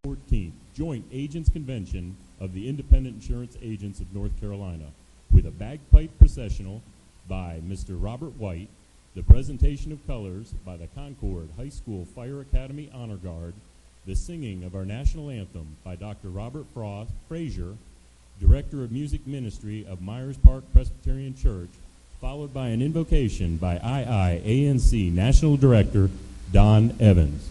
14th Joint Agents Convention of the Independent Insurance Agents of North Carolina with a bagpipe processional by Mr. Robert White, the presentation of colors by the Concord High School Fire Academy Honor Guard, the singing of our national anthem by Dr. Robert Fraiser, Director of Music Ministry of Myers Park Presbyterian Church, followed by an invocation by IIANC National Director Don Evans.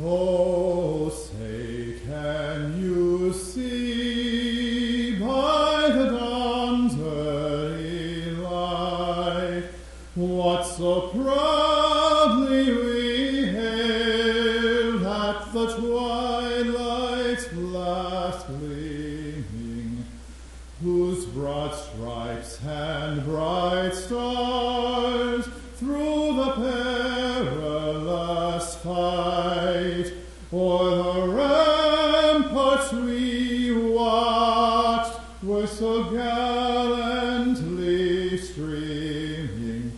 Oh, say, can you see by the dawn's early light what so proudly we hailed at the twilight's last gleaming, whose broad stripes and bright stars through the perilous fight o'er the ramparts we watched were so gallantly streaming,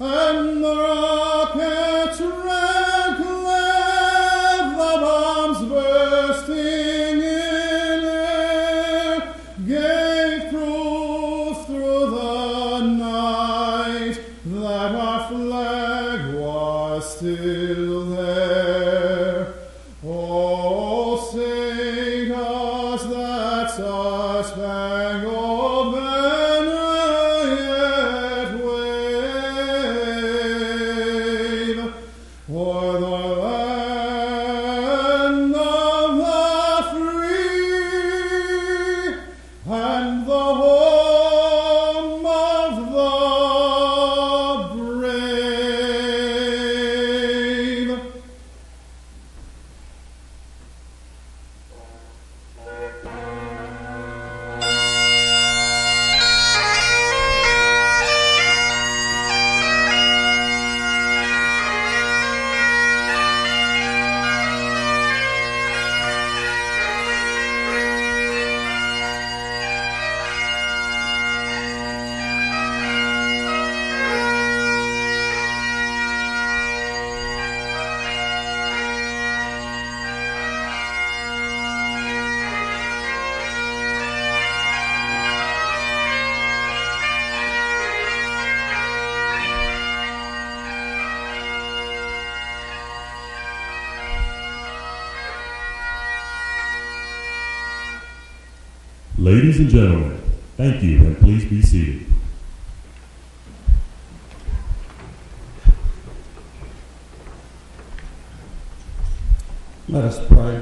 and the rockets red glare, the bombs bursting in air, gave proof through the night that our flag was still there. Oh, say does that star-spangled banner yet wave o'er the land of the free and the home of the brave? Ladies and gentlemen, thank you, and please be seated. Let us pray.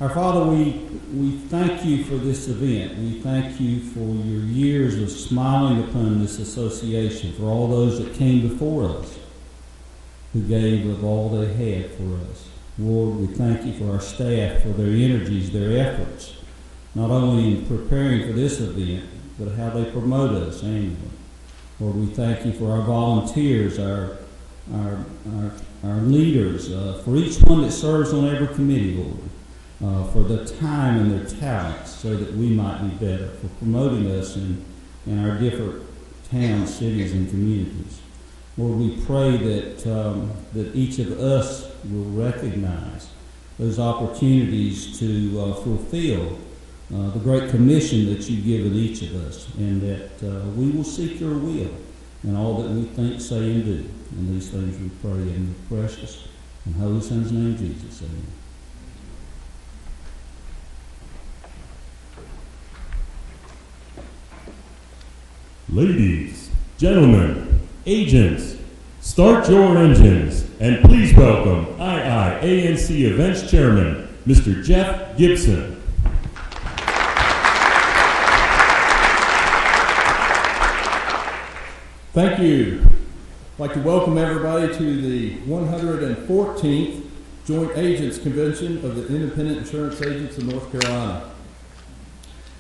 Our Father, we thank you for this event. We thank you for your years of smiling upon this association, for all those that came before us, who gave of all they had for us. Lord, we thank you for our staff, for their energies, their efforts, not only in preparing for this event, but how they promote us annually. Lord, we thank you for our volunteers, our leaders, for each one that serves on every committee, Lord, for the time and their talents so that we might be better, for promoting us in our different towns, cities, and communities. Lord, we pray that each of us will recognize those opportunities to fulfill the great commission that you've given each of us, and that we will seek your will in all that we think, say, and do. And these things we pray in the precious and holy Son's name, Jesus. Amen. Ladies, gentlemen, agents, start your engines, and please welcome IIANC Events Chairman, Mr. Jeff Gibson. Thank you. I'd like to welcome everybody to the 114th Joint Agents Convention of the Independent Insurance Agents of North Carolina.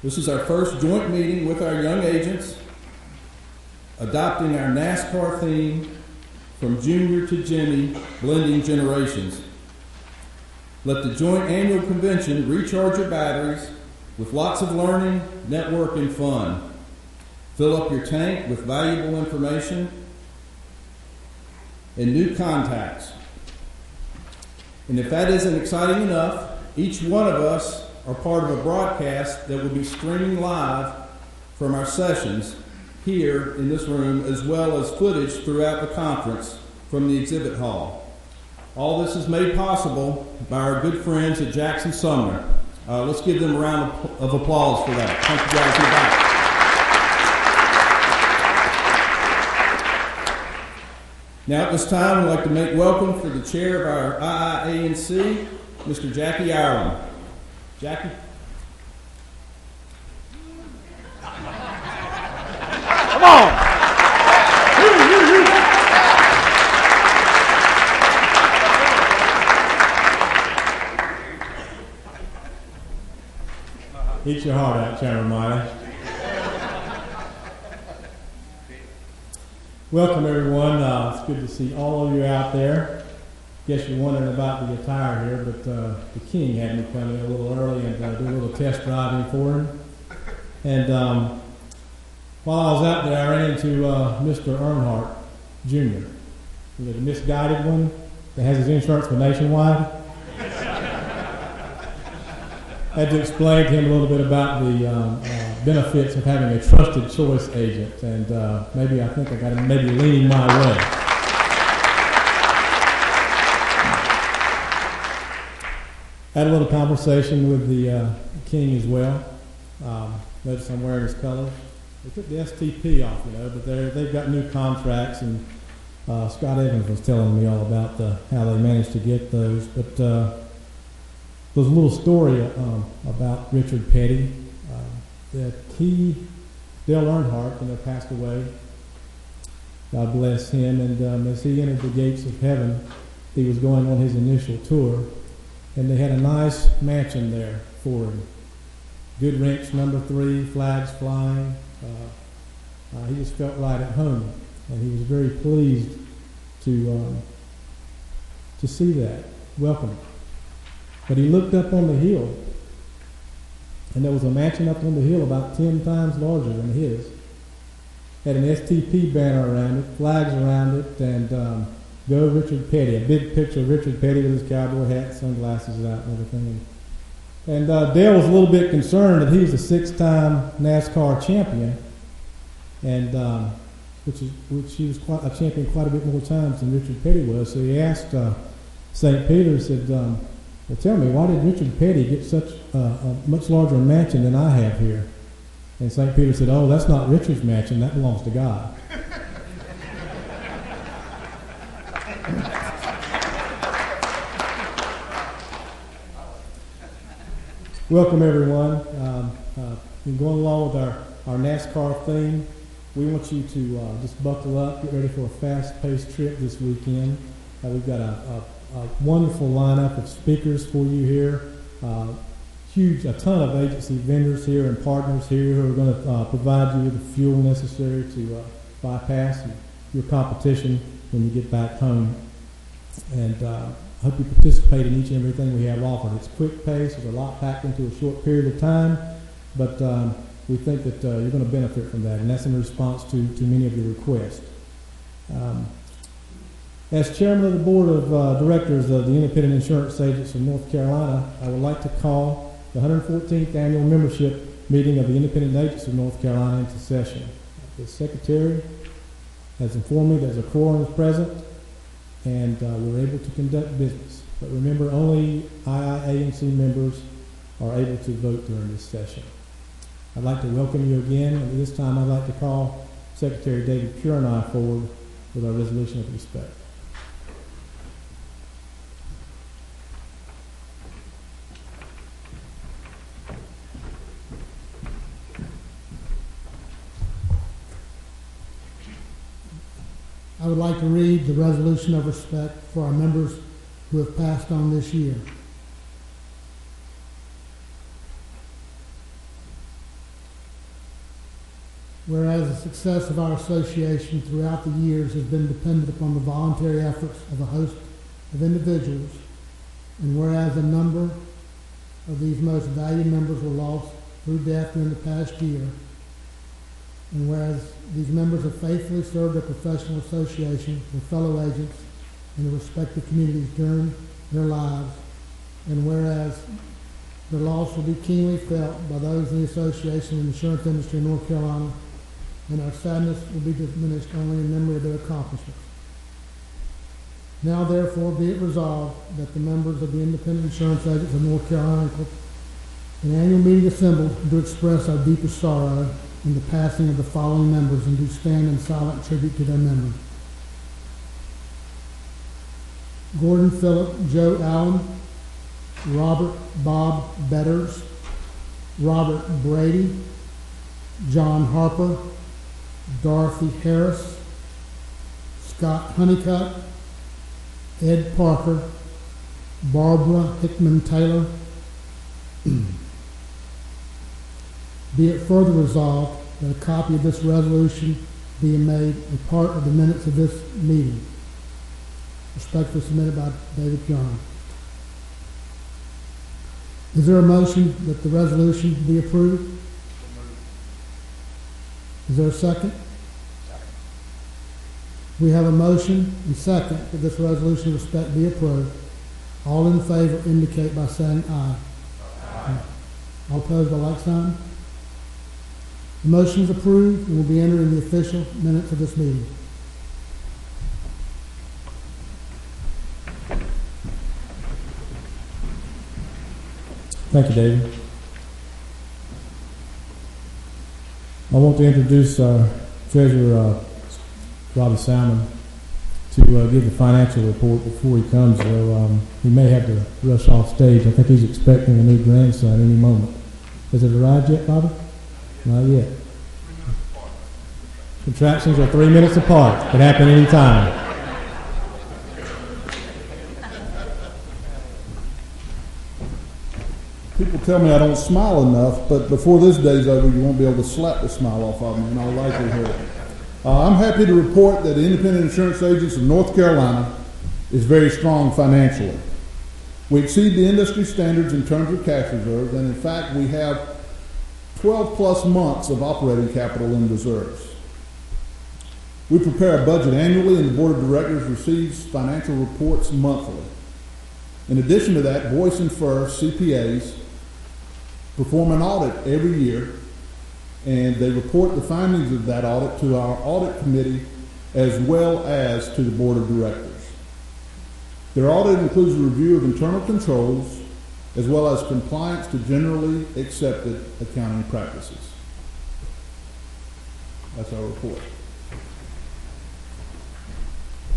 This is our first joint meeting with our young agents, adopting our NASCAR theme, From Junior to Jimmy, Blending Generations. Let the joint annual convention recharge your batteries with lots of learning, network, and fun. Fill up your tank with valuable information and new contacts. And if that isn't exciting enough, each one of us are part of a broadcast that will be streaming live from our sessions here in this room, as well as footage throughout the conference from the exhibit hall. All this is made possible by our good friends at Jackson Sumner. Let's give them a round of applause for that. Thank you guys. You're back. Now at this time, I'd like to make welcome for the chair of our IIANC, Mr. Jackie Ireland. Jackie? Come on! Eat your heart out, Chairman Miley. Welcome, everyone. It's good to see all of you out there. Guess you're wondering about the attire here, but the King had me come in a little early and do a little test driving for him. And while I was out there, I ran into Mr. Earnhardt Jr., the misguided one that has his insurance for Nationwide. I had to explain to him a little bit about the benefits of having a trusted choice agent, and maybe I think I got him maybe leaning my way. Had a little conversation with the King as well. Noticed I'm wearing his colors. They took the STP off, but they've got new contracts, and Scott Evans was telling me all about how they managed to get those. But there's a little story about Richard Petty. That Dale Earnhardt, passed away. God bless him. And as he entered the gates of heaven, he was going on his initial tour, and they had a nice mansion there for him. Good wrench, number 3, flags flying. He just felt right at home, and he was very pleased to see that. Welcome. But he looked up on the hill, and there was a mansion up on the hill about 10 times larger than his. Had an STP banner around it, flags around it, and Go Richard Petty, a big picture of Richard Petty with his cowboy hat, sunglasses out and everything. And Dale was a little bit concerned that he was a 6-time NASCAR champion, and which he was a champion quite a bit more times than Richard Petty was. So he asked St. Peter, said, well, tell me, why did Richard Petty get such a much larger mansion than I have here? And St. Peter said, oh, that's not Richard's mansion, that belongs to God. Welcome, everyone. Been going along with our NASCAR theme. We want you to just buckle up, get ready for a fast-paced trip this weekend. We've got a wonderful lineup of speakers for you here. A ton of agency vendors here and partners here who are going to provide you with the fuel necessary to bypass your competition when you get back home. And I hope you participate in each and everything we have offered. It's quick pace. There's a lot packed into a short period of time, but we think that you're going to benefit from that, and that's in response to many of your requests. As chairman of the board of directors of the Independent Insurance Agents of North Carolina, I would like to call the 114th annual membership meeting of the Independent Agents of North Carolina into session. The secretary has informed me there's a quorum is present, and we're able to conduct business. But remember, only IIANC members are able to vote during this session. I'd like to welcome you again, and at this time I'd like to call Secretary David Pure and I forward with our resolution of respect. I would like to read the resolution of respect for our members who have passed on this year. Whereas the success of our association throughout the years has been dependent upon the voluntary efforts of a host of individuals, and whereas a number of these most valued members were lost through death during the past year, and whereas these members have faithfully served their professional association, their fellow agents, and their respective communities during their lives, and whereas their loss will be keenly felt by those in the association and insurance industry in North Carolina, and our sadness will be diminished only in memory of their accomplishments. Now, therefore, be it resolved that the members of the Independent Insurance Agents of North Carolina, an annual meeting assembled to express our deepest sorrow in the passing of the following members and do stand in silent tribute to their memory. Gordon Phillip Joe Allen, Robert Bob Betters, Robert Brady, John Harper, Dorothy Harris, Scott Honeycutt, Ed Parker, Barbara Hickman Taylor. Be it further resolved that a copy of this resolution be made a part of the minutes of this meeting. Respectfully submitted by David John. Is there a motion that the resolution be approved? Is there a second? We have a motion and second that this resolution of respect be approved. All in favor indicate by saying aye. Aye. All opposed by like sign? The motion is approved and will be entered in the official minutes of this meeting. Thank you, David. I want to introduce our Treasurer, Robbie Salmon, to give the financial report before he comes, though he may have to rush off stage. I think he's expecting a new grandson any moment. Has it arrived yet, Bobby? Not yet. Contractions are 3 minutes apart. Could happen any time. People tell me I don't smile enough, but before this day's over, you won't be able to slap the smile off of me in all likelihood. I'm happy to report that the Independent Insurance Agents of North Carolina is very strong financially. We exceed the industry standards in terms of cash reserves, and in fact, we have 12 plus months of operating capital in reserves. We prepare a budget annually, and the Board of Directors receives financial reports monthly. In addition to that, Boyce & Furr CPAs perform an audit every year, and they report the findings of that audit to our audit committee as well as to the Board of Directors. Their audit includes a review of internal controls as well as compliance to generally accepted accounting practices. That's our report.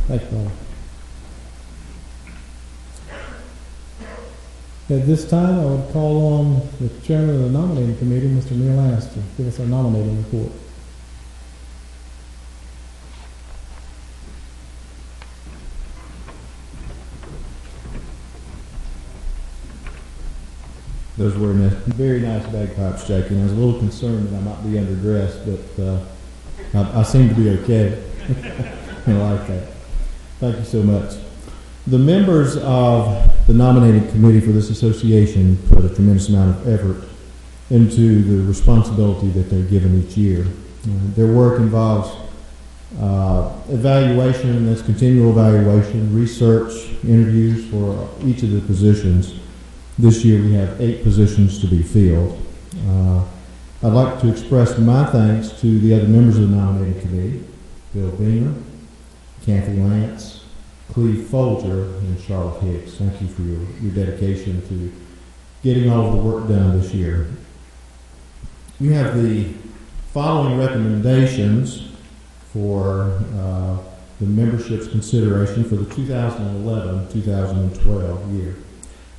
Thank you, Bobby. At this time, I would call on the chairman of the nominating committee, Mr. Neil Annis, to give us our nominating report. Those were very nice bagpipes, Jackie, and I was a little concerned that I might be underdressed, but I seem to be okay. I like that. Thank you so much. The members of the nominating committee for this association put a tremendous amount of effort into the responsibility that they're given each year. Their work involves evaluation, that's continual evaluation, research, interviews for each of the positions. This year we have 8 positions to be filled. I'd like to express my thanks to the other members of the nominating committee, Bill Beamer, Kathy Lance, Cleve Folger, and Charlotte Hicks. Thank you for your dedication to getting all of the work done this year. You have the following recommendations for the membership's consideration for the 2011-2012 year.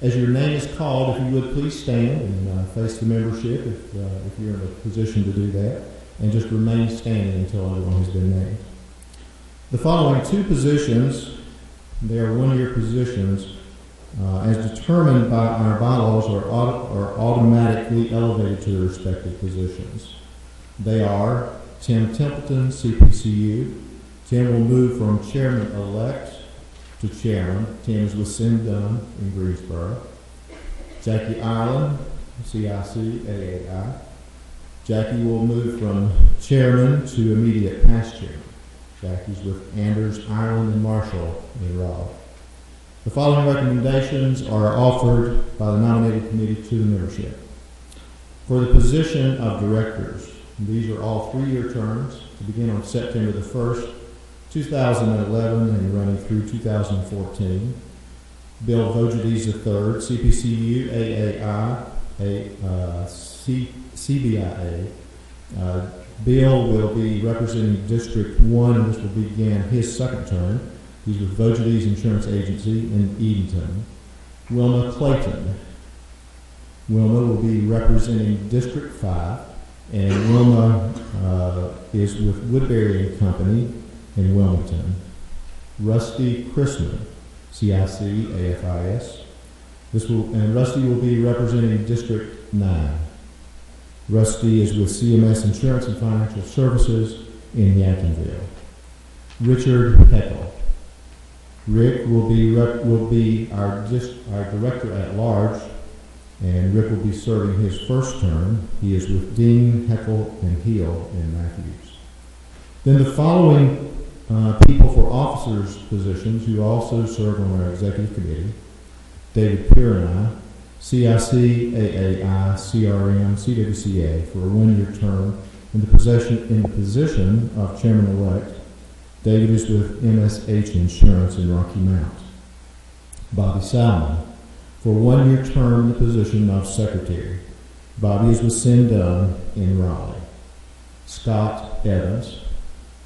As your name is called, if you would please stand and face the membership if you're in a position to do that, and just remain standing until everyone has been named. The following 2 positions, they are one-year positions, as determined by our bylaws, are automatically elevated to their respective positions. They are Tim Templeton, CPCU. Tim will move from chairman-elect to chairman. Tim is with Sim Dunn in Greensboro. Jackie Ireland, CIC, AAI. Jackie will move from chairman to immediate past chairman. Jackie's with Anders, Ireland, and Marshall in Raleigh. The following recommendations are offered by the nominating committee to the membership. For the position of directors, these are all 3-year terms to begin on September the 1st, 2011 and running through 2014. Bill Vogides III, CPCU, AAI, CBIA. Bill will be representing District 1, and this will begin his 2nd term. He's with Vogides Insurance Agency in Edenton. Wilma Clayton. Wilma will be representing District 5, and Wilma is with Woodbury and Company in Wilmington. Rusty Chrisman, CIC, AFIS. Rusty will be representing District 9. Rusty is with CMS Insurance and Financial Services in Yadkinville. Richard Heckel. Rick will be our director at large, and Rick will be serving his 1st term. He is with Dean, Heckel, and Heel in Matthews. Then the following people for officers' positions who also serve on our executive committee: David Piranha, CIC, AAI, CRM, CWCA, for a 1-year term in the position of chairman-elect. David is with MSH Insurance in Rocky Mount. Bobby Salmon, for a 1-year term in the position of secretary. Bobby is with Sim Dunn in Raleigh. Scott Evans,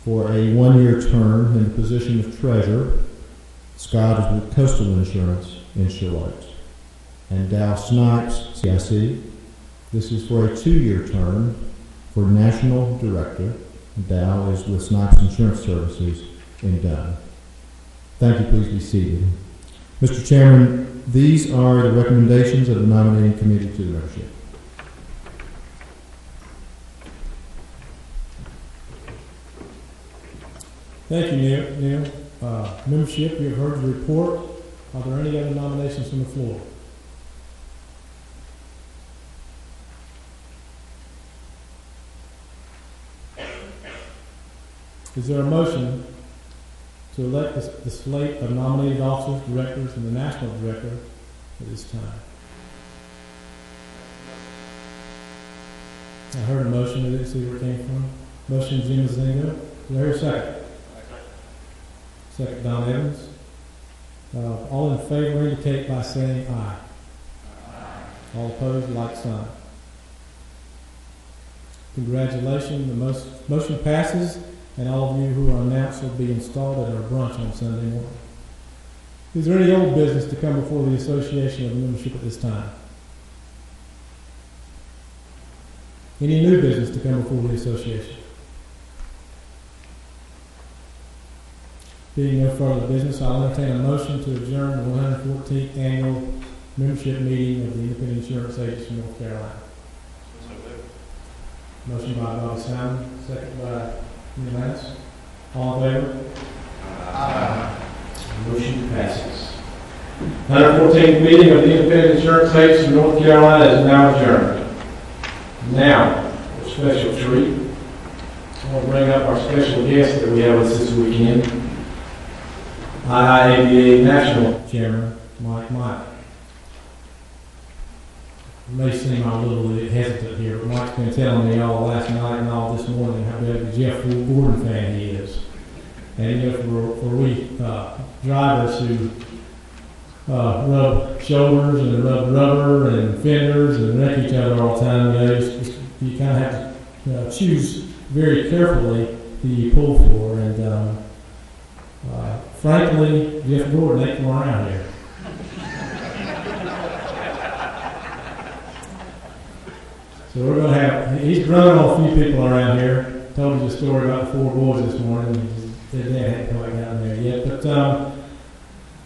for a 1-year term in the position of treasurer. Scott is with Coastal Insurance in Charlotte. And Dow Snipes, CIC. This is for a 2-year term for national director. Dow is with Snipes Insurance Services in Dunn. Thank you. Please be seated. Mr. Chairman, these are the recommendations of the nominating committee to the membership. Thank you, Neil. Membership, you have heard the report. Are there any other nominations from the floor? Is there a motion to elect the slate of nominated officers, directors, and the national director at this time? I heard a motion. I didn't see where it came from. Motion, Jim Zinga. Is there a second? Second, Don Evans. All in favor indicate by saying aye. Aye. All opposed, like sign. Congratulations. The motion passes, and all of you who are announced will be installed at our brunch on Sunday morning. Is there any old business to come before the association of membership at this time? Any new business to come before the association? Being no further business, I'll entertain a motion to adjourn the 114th annual membership meeting of the Independent Insurance Agents of North Carolina. Motion by Bobby Simon, second by Ian Lance. All in favor? Aye. Motion passes. 114th meeting of the Independent Insurance Agents of North Carolina is now adjourned. Now, a special treat. I want to bring up our special guest that we have with us this weekend. IIANC National Chairman Mike. It may seem I'm a little bit hesitant here, but Mike's been telling me all last night and all this morning how big a Jeff Gordon fan he is. And you know, for we drivers who rub shoulders and rub rubber and fenders and wreck each other all the time, you know, you kind of have to choose very carefully who you pull for. And frankly, Jeff Gordon ain't from around here. So we're going to have, he's grown on a few people around here. Told you the story about the 4 boys this morning. Their dad hadn't quite gotten there yet. But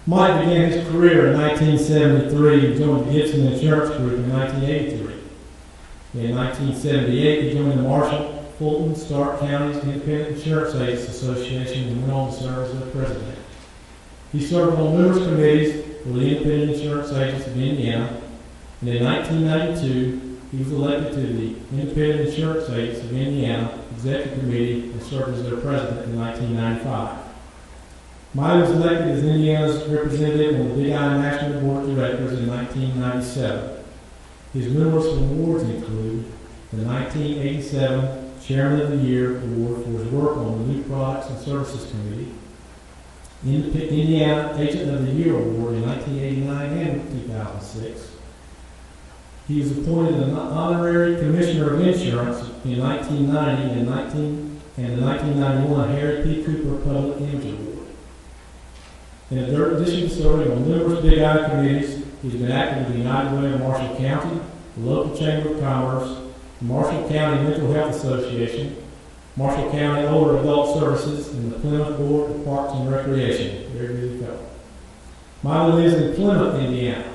Mike began his career in 1973 and joined the Gibson Insurance Group in 1983. In 1978, he joined the Marshall, Fulton, Stark Counties Independent Insurance Agents Association and went on to serve as their president. He served on numerous committees for the Independent Insurance Agents of Indiana, and in 1992, he was elected to the Independent Insurance Agents of Indiana Executive Committee and served as their president in 1995. Mike was elected as Indiana's representative on the Big I National Board of Directors in 1997. His numerous awards include the 1987 Chairman of the Year Award for his work on the New Products and Services Committee, Indiana Agent of the Year Award in 1989 and 2006. He was appointed an honorary commissioner of insurance in 1990 and the 1991 Harry P. Cooper Public Image Award. In addition to serving on numerous Big I committees, he's been active with the United Way of Marshall County, the local Chamber of Commerce, the Marshall County Mental Health Association, Marshall County Older Adult Services, and the Plymouth Board of Parks and Recreation. Very busy fellow. Milo lives in Plymouth, Indiana.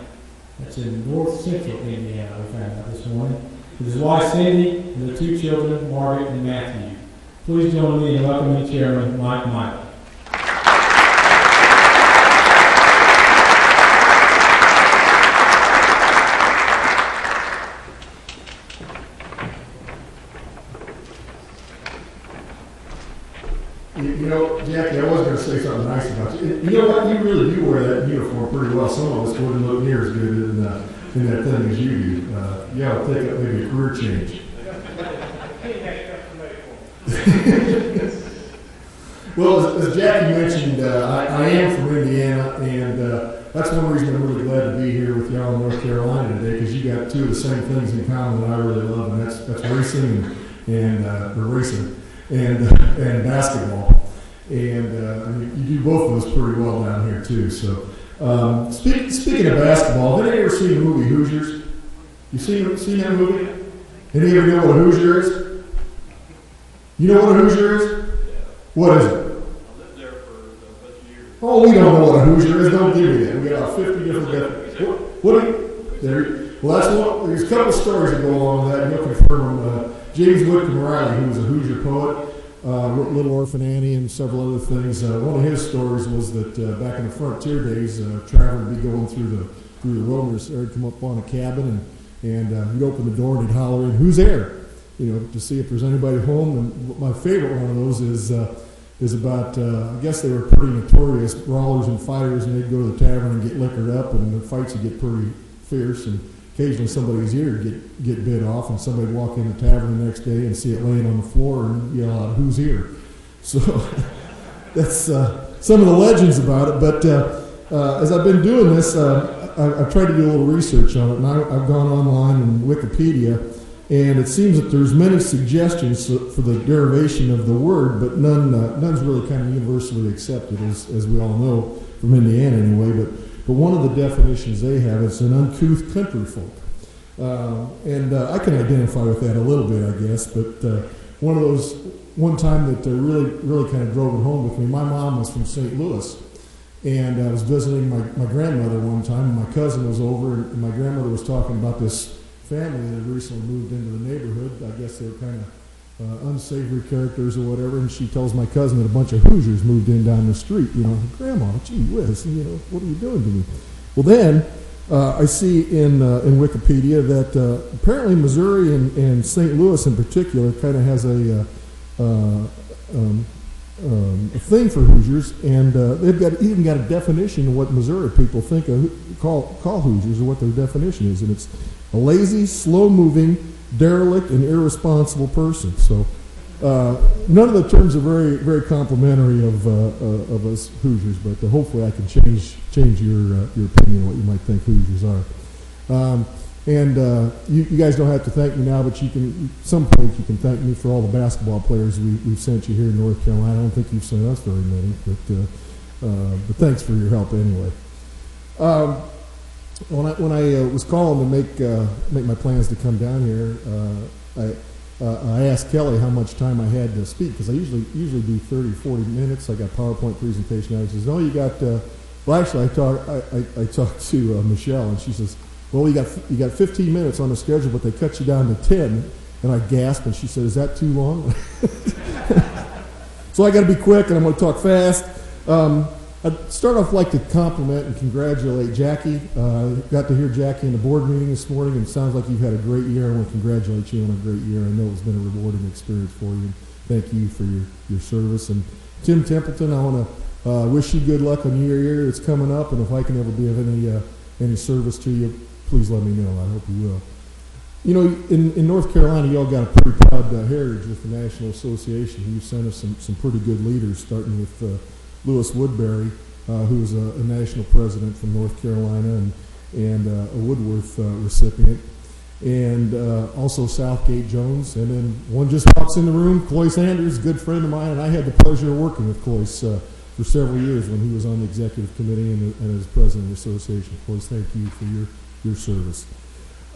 That's in north central Indiana, we found out this morning. With his wife Cindy and the 2 children, Margaret and Matthew. Please join me in welcoming Chairman Mike Michael. You know, Jackie, I was going to say something nice about you. You know what? You really do wear that uniform pretty well. Some of us wouldn't look near as good in that thing as you do. You ought to take up maybe a career change. Well, as Jackie mentioned, I am from Indiana, and that's one reason I'm really glad to be here with y'all in North Carolina today, because you got 2 of the same things in common that I really love, and that's racing and basketball. And you do both of those pretty well down here too. So speaking of basketball, have any ever seen the movie Hoosiers? You seen that movie? Any of you know what a Hoosier is? You know what a Hoosier is? What is it? I lived there for a bunch of years. Oh, we don't know what a Hoosier is. Don't give me that. We got about 50 different definitions. Well, that's one. There's a couple of stories that go along with that. You'll confirm them. James Whitcomb Riley, who was a Hoosier poet, wrote Little Orphan Annie and several other things. One of his stories was that back in the frontier days, a traveler would be going through the wilderness. He'd come up on a cabin and he'd open the door and he'd holler in, "Who's there?" You know, to see if there's anybody home. And my favorite one of those is about I guess they were pretty notorious brawlers and fighters, and they'd go to the tavern and get liquored up, and the fights would get pretty fierce. And occasionally somebody's ear would get bit off, and somebody'd walk in the tavern the next day and see it laying on the floor and yell out, "Who's here?" So that's some of the legends about it. But as I've been doing this, I've tried to do a little research on it, and I've gone online and Wikipedia, And it seems that there's many suggestions for the derivation of the word, but none's really kind of universally accepted, as we all know from Indiana anyway. But one of the definitions they have is an uncouth country folk. And I can identify with that a little bit, I guess, but one time that really kind of drove it home with me, my mom was from St. Louis, and I was visiting my grandmother one time, and my cousin was over, and my grandmother was talking about this family that had recently moved into the neighborhood. I guess they were kind of unsavory characters or whatever, and she tells my cousin that a bunch of Hoosiers moved in down the street. Grandma, gee whiz, what are you doing to me? Well, then I see in Wikipedia that apparently Missouri and St. Louis in particular kind of has a thing for Hoosiers, and they've even got a definition of what Missouri people think call Hoosiers, or what their definition is, and it's a lazy, slow-moving, derelict, and irresponsible person. So none of the terms are very, very complimentary of us Hoosiers, but hopefully I can change your opinion of what you might think Hoosiers are. You guys don't have to thank me now, but at some point you can thank me for all the basketball players we've sent you here in North Carolina. I don't think you've sent us very many, but thanks for your help anyway. When I was calling to make my plans to come down here, I asked Kelly how much time I had to speak, because I usually do 30, 40 minutes. I got PowerPoint presentation. I says, "No, you got." Well, actually, I talked to Michelle, and she says, "Well, you got 15 minutes on the schedule, but they cut you down to 10." And I gasped, and she said, "Is that too long?" So I got to be quick, and I'm going to talk fast. I'd start off like to compliment and congratulate Jackie. Got to hear Jackie in the board meeting this morning, and it sounds like you've had a great year. I want to congratulate you on a great year. I know it's been a rewarding experience for you, and thank you for your service. And Tim Templeton, I want to wish you good luck on your year that's coming up, and if I can ever be of any service to you, please let me know. I hope you will. In North Carolina, you all got a pretty proud heritage with the National Association. You sent us some pretty good leaders, starting with Lewis Woodbury, who was a national president from North Carolina and a Woodworth recipient, and also Southgate Jones. And then one just walks in the room, Cloy Sanders, good friend of mine, and I had the pleasure of working with Cloy for several years when he was on the executive committee and as president of the association. Cloy, thank you for your service.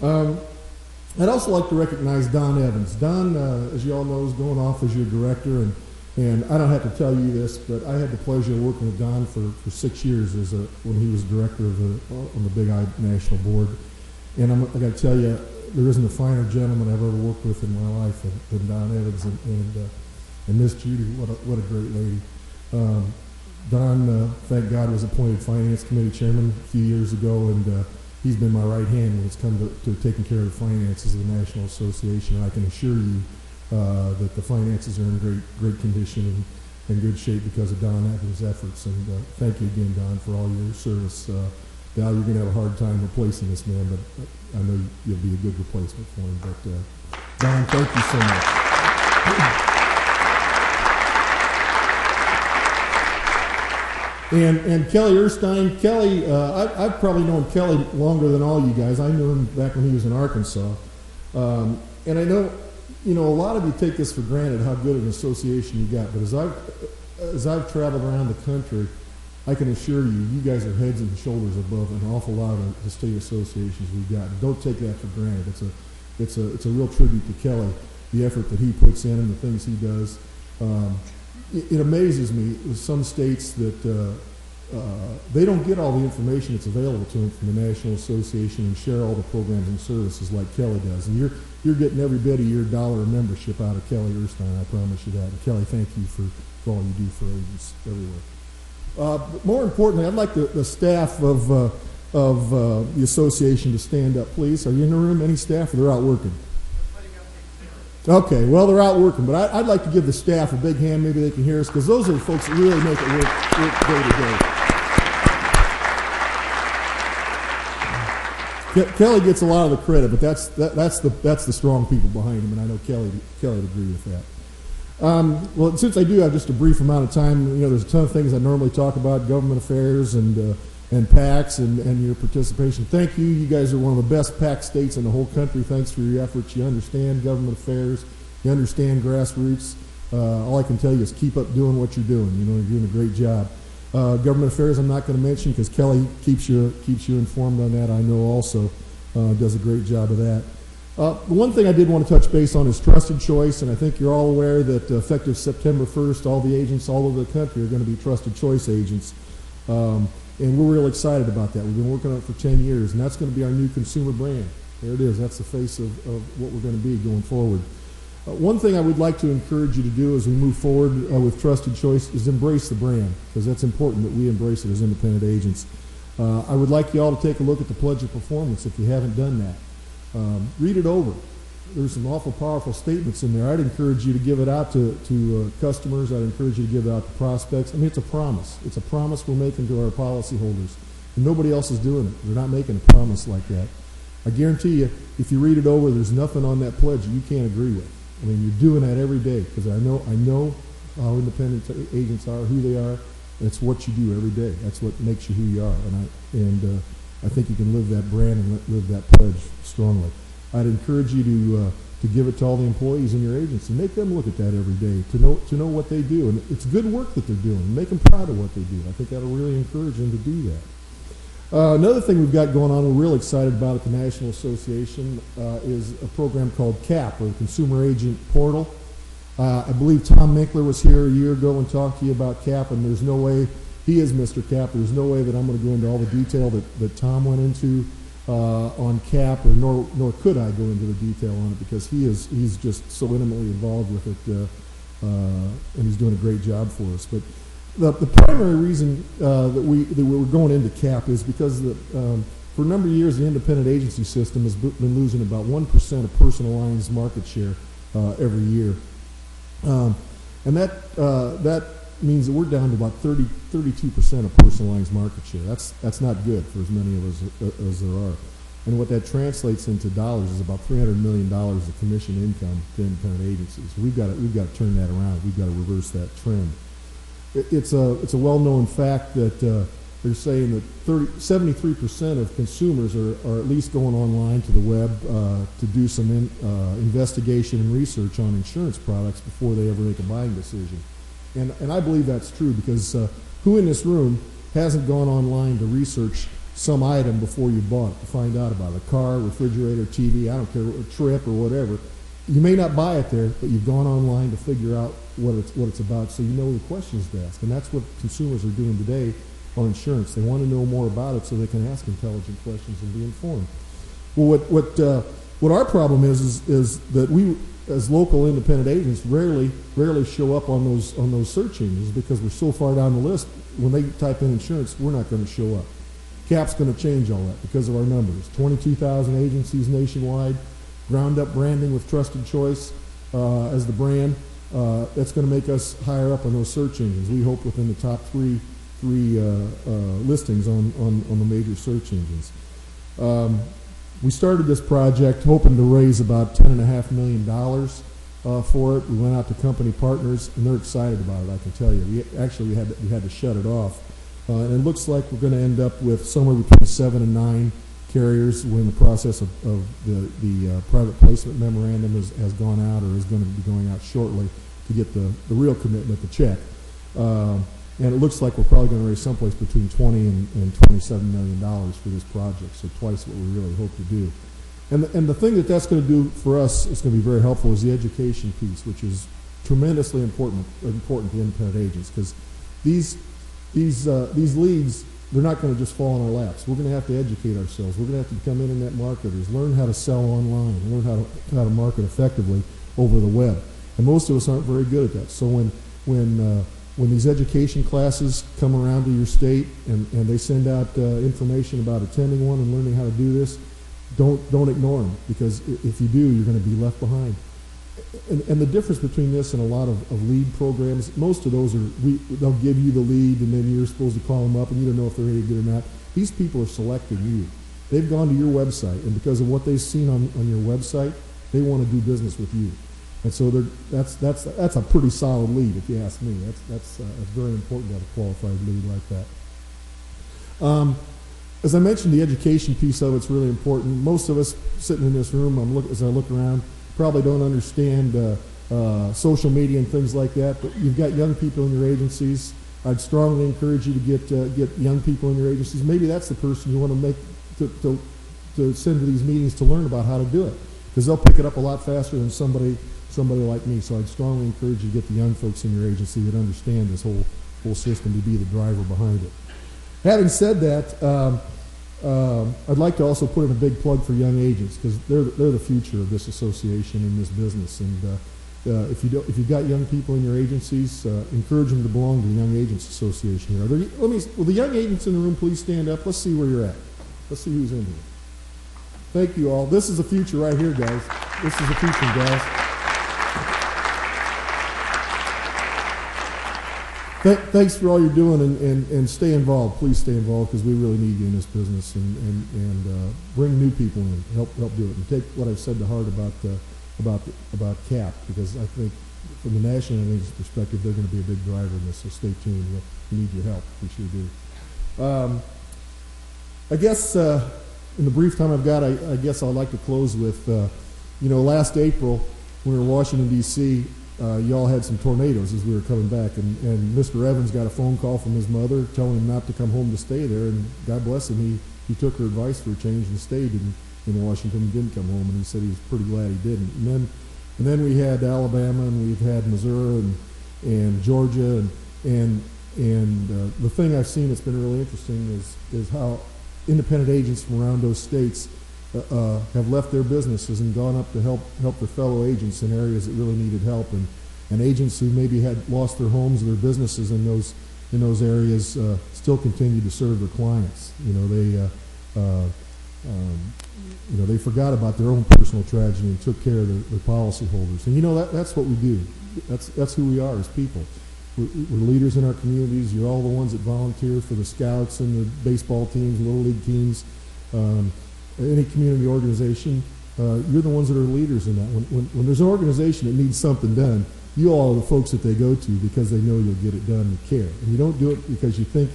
I'd also like to recognize Don Evans. Don, as you all know, is going off as your director, and I don't have to tell you this, but I had the pleasure of working with Don for 6 years when he was director on the Big I National Board. And I got to tell you, there isn't a finer gentleman I've ever worked with in my life than Don Evans, and Miss Judy, what a great lady. Don, thank God, was appointed Finance Committee Chairman a few years ago, and he's been my right hand when it's come to taking care of the finances of the National Association. And I can assure you that the finances are in great condition and good shape because of Don Evans' efforts. And thank you again, Don, for all your service. Val, you're going to have a hard time replacing this man, but I know you'll be a good replacement for him. But Don, thank you so much. And Kelly Erstein. Kelly, I've probably known Kelly longer than all you guys. I knew him back when he was in Arkansas. And I know, a lot of you take this for granted, how good an association you got. But as I've traveled around the country, I can assure you, you guys are heads and shoulders above an awful lot of the state associations we've got. And don't take that for granted. It's a real tribute to Kelly, the effort that he puts in and the things he does. It amazes me with some states that they don't get all the information that's available to them from the National Association and share all the programs and services like Kelly does. And you're getting every bit of your dollar of membership out of Kelly Erstein, I promise you that. And Kelly, thank you for all you do for agents everywhere. But more importantly, I'd like the staff of the association to stand up, please. Are you in the room? Any staff? Or they're out working? Okay, well, they're out working, but I'd like to give the staff a big hand. Maybe they can hear us, because those are the folks that really make it work day to day. Kelly gets a lot of the credit, but that's the strong people behind him, and I know Kelly would agree with that. Well, since I do have just a brief amount of time, there's a ton of things I normally talk about, government affairs and and PACs and your participation. Thank you. You guys are one of the best PAC states in the whole country. Thanks for your efforts. You understand government affairs. You understand grassroots. All I can tell you is keep up doing what you're doing. You know, you're doing a great job. Government affairs I'm not going to mention because Kelly keeps you informed on that. I know also does a great job of that. The one thing I did want to touch base on is trusted choice, and I think you're all aware that effective September 1st, all the agents all over the country are going to be trusted choice agents. And we're real excited about that. We've been working on it for 10 years, and that's going to be our new consumer brand. There it is. That's the face of what we're going to be going forward. One thing I would like to encourage you to do as we move forward with Trusted Choice is embrace the brand, because that's important that we embrace it as independent agents. I would like you all to take a look at the Pledge of Performance if you haven't done that. Read it over. There's some awful powerful statements in there. I'd encourage you to give it out to customers. I'd encourage you to give it out to prospects. I mean, it's a promise. It's a promise we're making to our policyholders. And nobody else is doing it. They're not making a promise like that. I guarantee you, if you read it over, there's nothing on that pledge you can't agree with. I mean, you're doing that every day, because I know how independent agents are, who they are, and it's what you do every day. That's what makes you who you are, and I think you can live that brand and live that pledge strongly. I'd encourage you to give it to all the employees in your agency. Make them look at that every day to know what they do, and it's good work that they're doing. Make them proud of what they do. I think that'll really encourage them to do that. Another thing we've got going on, we're real excited about at the National Association, is a program called CAP, or the Consumer Agent Portal. I believe Tom Minkler was here a year ago and talked to you about CAP, and there's no way, he is Mr. CAP, there's no way that I'm going to go into all the detail that Tom went into on CAP, or nor could I go into the detail on it, because he's just so intimately involved with it, and he's doing a great job for us. But the primary reason that we're going into CAP is because for a number of years the independent agency system has been losing about 1% of personal lines market share every year, and that means that we're down to about 32% of personal lines market share. That's not good for as many of us as there are, and what that translates into dollars is about $300 million of commission income to independent agencies. We've got to turn that around. We've got to reverse that trend. It's a well-known fact that they're saying that 73% of consumers are at least going online to the web to do some investigation and research on insurance products before they ever make a buying decision. And I believe that's true, because who in this room hasn't gone online to research some item before you bought it, to find out about it? A car, refrigerator, TV, I don't care, a trip or whatever. You may not buy it there, but you've gone online to figure out what it's about, so you know the questions to ask. And that's what consumers are doing today on insurance. They want to know more about it so they can ask intelligent questions and be informed. Well, what our problem is that we, as local independent agents, rarely show up on those search engines, because we're so far down the list. When they type in insurance, we're not going to show up. CAP's going to change all that because of our numbers. 22,000 agencies nationwide. Ground-up branding with Trusted Choice as the brand. That's going to make us higher up on those search engines. We hope within the top three listings on the major search engines. We started this project hoping to raise about $10.5 million for it. We went out to company partners, and they're excited about it, I can tell you. We had to shut it off. And it looks like we're going to end up with somewhere between 7 and 9 carriers. We're in the process of the private placement memorandum has gone out, or is going to be going out shortly, to get the real commitment, the check. And it looks like we're probably going to raise someplace between $20 and $27 million for this project, so twice what we really hope to do. And the thing that's going to do for us, it's going to be very helpful, is the education piece, which is tremendously important to independent agents, because these leads, they're not going to just fall in our laps. We're going to have to educate ourselves. We're going to have to become internet marketers, learn how to sell online, learn how to market effectively over the web. And most of us aren't very good at that. So when these education classes come around to your state and they send out information about attending one and learning how to do this, don't ignore them, because if you do, you're going to be left behind. And the difference between this and a lot of lead programs, most of those they'll give you the lead, and then you're supposed to call them up, and you don't know if they're any good or not. These people are selecting you. They've gone to your website, and because of what they've seen on your website, they want to do business with you. And so that's a pretty solid lead, if you ask me. That's very important to have a qualified lead like that. As I mentioned, the education piece of it's really important. Most of us sitting in this room, as I look around, probably don't understand social media and things like that, but you've got young people in your agencies. I'd strongly encourage you to get young people in your agencies. Maybe that's the person you want to make to send to these meetings to learn about how to do it, because they'll pick it up a lot faster than somebody like me. So I'd strongly encourage you to get the young folks in your agency that understand this whole system to be the driver behind it. Having said that, I'd like to also put in a big plug for young agents, because they're the future of this association and this business. And if you've got young people in your agencies, encourage them to belong to the Young Agents Association here. Will the young agents in the room please stand up? Let's see where you're at. Let's see who's in here. Thank you all. This is the future right here, guys. This is the future, guys. Thanks for all you're doing, and stay involved. Please stay involved, because we really need you in this business, and bring new people in. Help do it, and take what I've said to heart about CAP, because I think from the national agents perspective, they're going to be a big driver in this. So stay tuned. We need your help. We sure do. I guess in the brief time I've got, I guess I'd like to close with, last April when we were in Washington D.C. Y'all had some tornadoes as we were coming back, and Mr. Evans got a phone call from his mother telling him not to come home to stay there, and God bless him, he took her advice for a change and stayed in Washington and didn't come home, and he said he was pretty glad he didn't. And then we had Alabama, and we've had Missouri and Georgia, and the thing I've seen that's been really interesting is how independent agents from around those states have left their businesses and gone up to help their fellow agents in areas that really needed help, and agents who maybe had lost their homes or their businesses in those areas still continue to serve their clients. They forgot about their own personal tragedy and took care of their policyholders. And that's what we do. That's who we are as people. We're leaders in our communities. You're all the ones that volunteer for the scouts and the baseball teams, little league teams. Any community organization, you're the ones that are leaders in that. When there's an organization that needs something done, you all are the folks that they go to because they know you'll get it done and care. And you don't do it because you think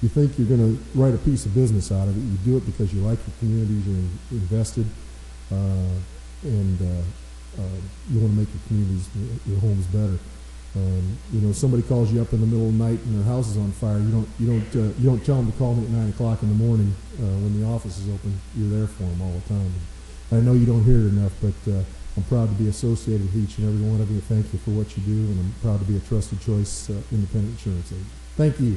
you're going to write a piece of business out of it. You do it because you like your communities, you're invested, and you want to make your communities, your homes better. Somebody calls you up in the middle of the night and their house is on fire. You don't tell them to call me at 9 o'clock in the morning when the office is open. You're there for them all the time. And I know you don't hear it enough, but I'm proud to be associated with each and every one of you. Thank you for what you do, and I'm proud to be a trusted choice independent insurance agent. Thank you.